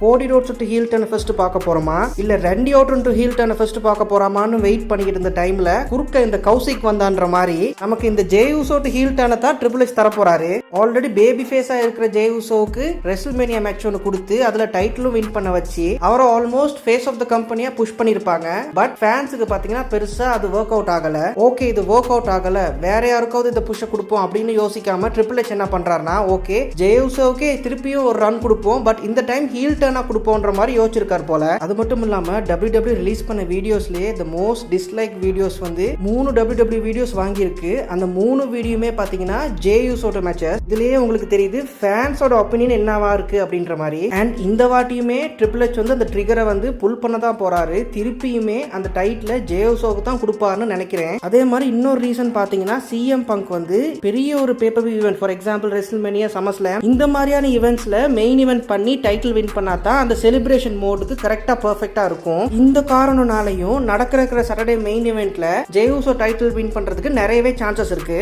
கோடி Rhodes to heel turn first பார்க்க போறோமா இல்ல Randy Orton to heel turn first பார்க்க போறாமான்னு வெயிட் பண்ணிட்டு இருந்த டைம்ல குறுக்க இந்த கௌசிக் வந்தான்ற மாதிரி நமக்கு இந்த ஜேய் உசோ டு ஹீல் டர்னை தான் ட்ரிபிள் எச் தர போறாரு. ஆல்ரெடி பேபி ஃபேஸா இருக்கிற ஜேய் உசோவுக்கு ரெஸ்ல்மேனியா மேட்ச் ஒன்று கொடுத்து அதுல டைட்டிலும் வின் பண்ண வச்சு அவரை ஆல்மோஸ்ட் ஃபேஸ் ஆஃப் த கம்பெனியா புஷ் பண்ணிருப்பாங்க. பட் ஃபேன்ஸுக்கு பாத்தீங்கன்னா பெருசா அது ஒர்க் அவுட் ஆகல. ஓகே இது ஒர்க் அவுட் ஆகல, வேற யாருக்காவது இந்த புஷ் கொடுப்போம் அப்படின்னு யோசிக்காம ட்ரிபிள் எச் என்ன பண்றாருன்னா ஓகே ஜேய் உசோவுக்கே திருப்பியும் ஒரு ரன் கொடுப்போம், பட் இந்த டைம் ஹீல் கொடுப்போன்ற மாதிரி யோசிச்சிருக்கார் போல. அது மட்டும் இல்லாம WWE ரிலீஸ் பண்ண வீடியோஸ்லயே தி மோஸ்ட் டிஸ்லைக் வீடியோஸ் வந்து 3 WWE வீடியோஸ் வாங்கி இருக்கு. அந்த 3 வீடியோமே பாத்தீங்கன்னா ஜேய் உசோட மேட்சஸ். இதுலயே உங்களுக்கு தெரியுது ஃபேன்ஸோட ஒபினியன் என்னவா இருக்கு அப்படின்ற மாதிரி. அண்ட் இந்த வாட்டியுமே ட்ரிபிள் எச் வந்து அந்த ட்ரிகரை வந்து புல் பண்ண தான் போறாரு. திருப்பியுமே அந்த டைட்டில ஜேய் உசோக்கு தான் கொடுப்பாருன்னு நினைக்கிறேன். அதே மாதிரி இன்னொரு ரீசன் பாத்தீங்கன்னா CM பங்க் வந்து பெரிய ஒரு pay per view event, for example WrestleMania, SummerSlam இந்த மாதிரியான ஈவென்ட்ஸ்ல மெயின் ஈவென்ட் பண்ணி டைட்டில் வின் பண்ணா அந்த செலிப்ரேஷன் மோடுக்கு கரெக்டா பெர்ஃபெக்ட்டா இருக்கும். இந்த காரணனாலையும் நடக்கிற சாட்டர்டே மெயின் ஈவென்ட்ல ஜேய் உசோ டைட்டில் வின் பண்றதுக்கு நிறையவே சான்சஸ் இருக்கு.